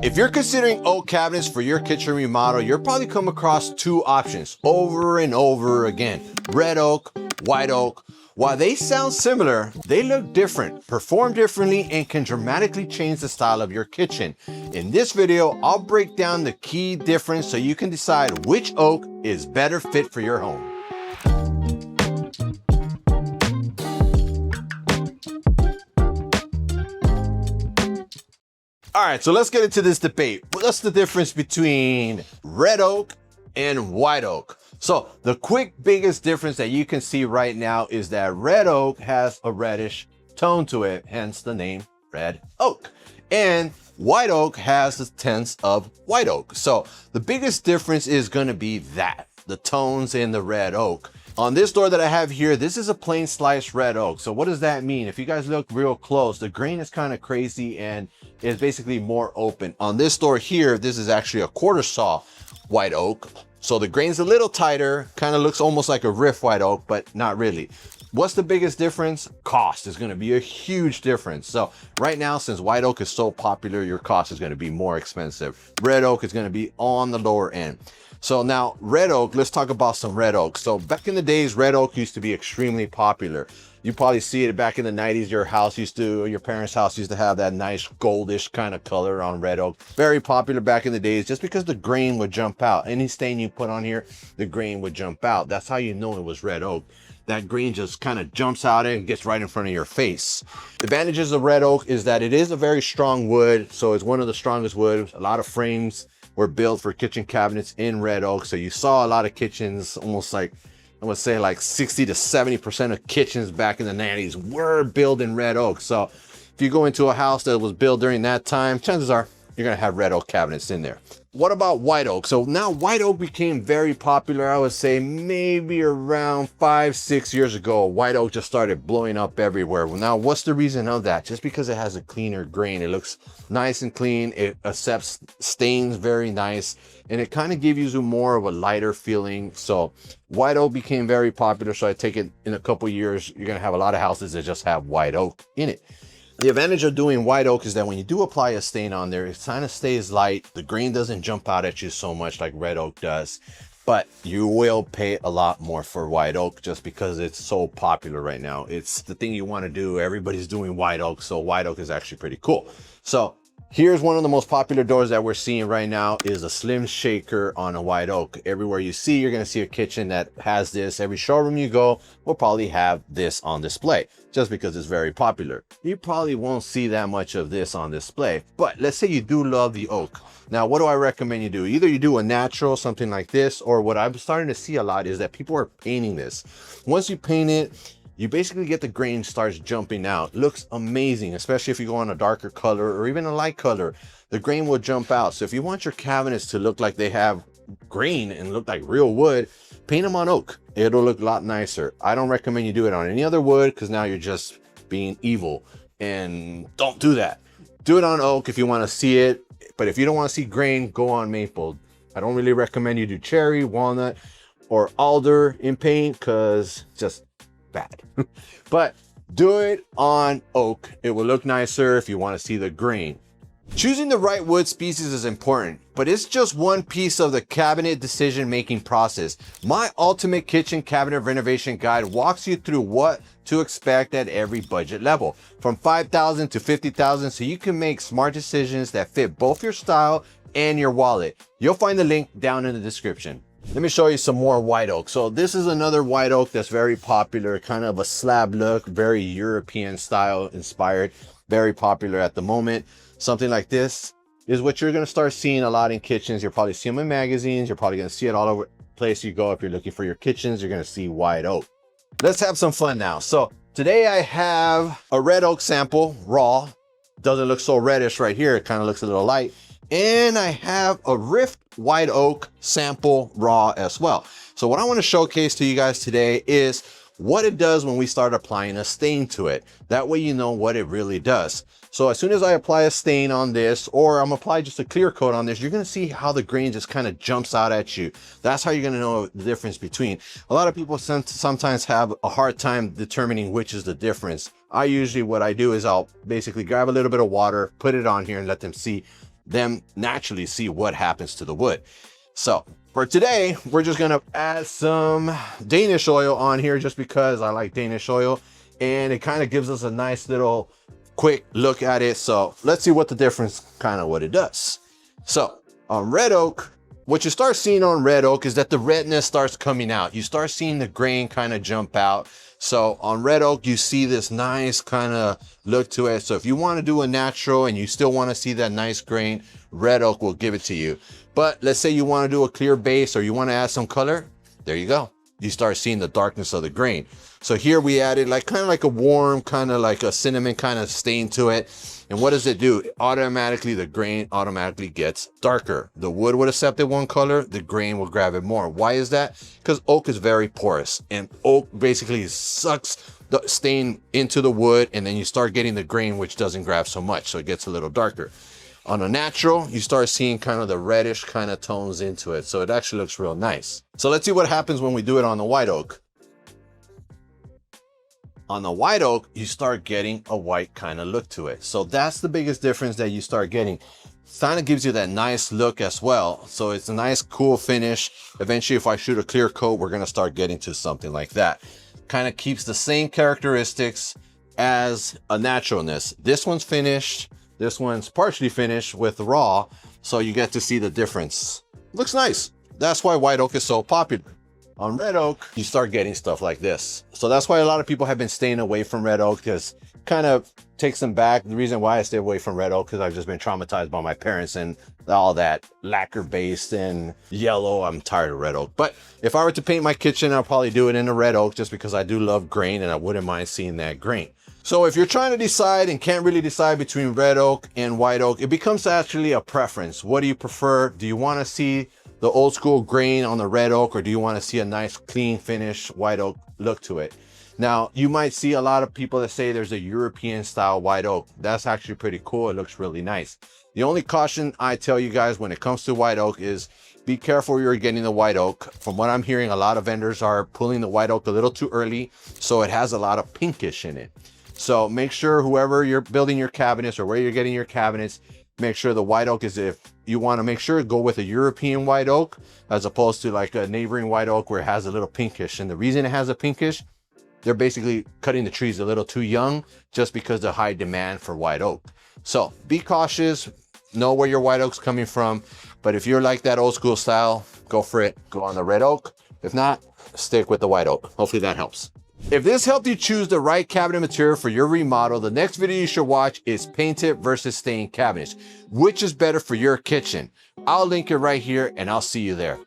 If you're considering oak cabinets for your kitchen remodel, you'll probably come across two options over and over again: red oak, white oak. While they sound similar, they look different, perform differently, and can dramatically change the style of your kitchen. In this video, I'll break down the key difference so you can decide which oak is better fit for your home. All right, so let's get into this debate. What's the difference between red oak and white oak? So the quick biggest difference that you can see right now is that red oak has a reddish tone to it, hence the name red oak. And white oak has the tints of white oak. So the biggest difference is gonna be that, the tones in the red oak. On this door that I have here, this is a plain sliced red oak. So what does that mean? If you guys look real close, the grain is kind of crazy and is basically more open. On this door here, this is actually a quarter saw white oak. So the grain's a little tighter, kind of looks almost like a rift white oak, but not really. What's the biggest difference? Cost is going to be a huge difference. So right now, since white oak is so popular, your cost is going to be more expensive. Red oak is going to be on the lower end. So now red oak, let's talk about some red oak. So back in the days, red oak used to be extremely popular. You probably see it back in the 90s. Your parents' house used to have that nice goldish kind of color on red oak. Very popular back in the days just because the grain would jump out. Any stain you put on here, the grain would jump out. That's how you know it was red oak. That grain just kind of jumps out and gets right in front of your face. The advantages of red oak is that it is a very strong wood. So it's one of the strongest wood. A lot of frames were built for kitchen cabinets in red oak. So you saw a lot of kitchens, almost like, I would say like 60 to 70% of kitchens back in the 90s were built in red oak. So if you go into a house that was built during that time, chances are you're gonna have red oak cabinets in there. What about white oak? So now white oak became very popular. I would say maybe around 5-6 years ago, white oak just started blowing up everywhere. Well, now what's the reason of that? Just because it has a cleaner grain. It looks nice and clean. It accepts stains very nice. And it kind of gives you more of a lighter feeling. So white oak became very popular. So I take it in a couple years, you're gonna have a lot of houses that just have white oak in it. The advantage of doing white oak is that when you do apply a stain on there, it kind of stays light. The grain doesn't jump out at you so much like red oak does, but you will pay a lot more for white oak just because it's so popular right now. It's the thing you want to do. Everybody's doing white oak, so white oak is actually pretty cool. So here's one of the most popular doors that we're seeing right now is a slim shaker on a white oak. Everywhere you see, you're going to see a kitchen that has this. Every showroom you go will probably have this on display just because it's very popular. You probably won't see that much of this on display, but let's say you do love the oak. Now, what do I recommend you do? Either you do a natural, something like this, or what I'm starting to see a lot is that people are painting this. Once you paint it, you basically get the grain starts jumping out. Looks amazing, especially if you go on a darker color or even a light color. The grain will jump out. So if you want your cabinets to look like they have grain and look like real wood, paint them on oak. It'll look a lot nicer. I don't recommend you do it on any other wood because now you're just being evil, and don't do that. Do it on oak if you want to see it, but if you don't want to see grain, go on maple. I don't really recommend you do cherry, walnut, or alder in paint because just bad. But do it on oak. It will look nicer if you want to see the grain. Choosing the right wood species is important, but it's just one piece of the cabinet decision-making process. My ultimate kitchen cabinet renovation guide walks you through what to expect at every budget level, from $5,000 to $50,000, so you can make smart decisions that fit both your style and your wallet. You'll find the link down in the description. Let me show you some more white oak. So this is another white oak that's very popular, kind of a slab look, very European style inspired, very popular at the moment. Something like this is what you're going to start seeing a lot in kitchens. You'll probably see them in magazines. You're probably going to see it all over the place you go. If you're looking for your kitchens, you're going to see white oak. Let's have some fun now. So today I have a red oak sample, raw. Doesn't look so reddish right here. It kind of looks a little light. And I have a rift white oak sample raw as well. So what I want to showcase to you guys today is what it does when we start applying a stain to it. That way you know what it really does. So as soon as I apply a stain on this, or I'm applying just a clear coat on this, you're gonna see how the grain just kind of jumps out at you. That's how you're gonna know the difference between. A lot of people sometimes have a hard time determining which is the difference. What I do is I'll basically grab a little bit of water, put it on here and let them see them naturally see what happens to the wood. So for today, we're just gonna add some Danish oil on here just because I like Danish oil, and it kind of gives us a nice little quick look at it. So let's see what the difference, kind of what it does. So on red oak, what you start seeing on red oak is that the redness starts coming out. You start seeing the grain kind of jump out. So on red oak, you see this nice kind of look to it. So if you want to do a natural and you still want to see that nice grain, red oak will give it to you. But let's say you want to do a clear base or you want to add some color, there you go. You start seeing the darkness of the grain. So here we added like kind of like a warm, kind of like a cinnamon kind of stain to it. And what does it do? Automatically, the grain automatically gets darker. The wood would accept it one color, the grain will grab it more. Why is that? Because oak is very porous, and oak basically sucks the stain into the wood, and then you start getting the grain, which doesn't grab so much, so it gets a little darker. On a natural, you start seeing kind of the reddish kind of tones into it, so it actually looks real nice. So let's see what happens when we do it on the white oak. On the white oak, you start getting a white kind of look to it. So that's the biggest difference that you start getting. Kind of gives you that nice look as well. So it's a nice, cool finish. Eventually, if I shoot a clear coat, we're gonna start getting to something like that. Kind of keeps the same characteristics as a naturalness. This one's finished. This one's partially finished with raw. So you get to see the difference. Looks nice. That's why white oak is so popular. On red oak, you start getting stuff like this. So that's why a lot of people have been staying away from red oak, because kind of takes them back. The reason why I stay away from red oak, because I've just been traumatized by my parents and all that lacquer based and yellow. I'm tired of red oak. But if I were to paint my kitchen, I'll probably do it in a red oak just because I do love grain and I wouldn't mind seeing that grain. So if you're trying to decide and can't really decide between red oak and white oak, it becomes actually a preference. What do you prefer? Do you want to see the old school grain on the red oak, or do you want to see a nice clean finish white oak look to it? Now, you might see a lot of people that say there's a European style white oak. That's actually pretty cool. It looks really nice. The only caution I tell you guys when it comes to white oak is be careful you're getting the white oak. From what I'm hearing, a lot of vendors are pulling the white oak a little too early, so it has a lot of pinkish in it. So make sure whoever you're building your cabinets or where you're getting your cabinets, make sure the white oak is, if you want to make sure, go with a European white oak as opposed to like a neighboring white oak where it has a little pinkish. And the reason it has a pinkish, they're basically cutting the trees a little too young just because of high demand for white oak. So be cautious, know where your white oak's coming from. But if you're like that old school style, go for it. Go on the red oak. If not, stick with the white oak. Hopefully that helps. If this helped you choose the right cabinet material for your remodel, the next video you should watch is painted versus stained cabinets. Which is better for your kitchen? I'll link it right here and I'll see you there.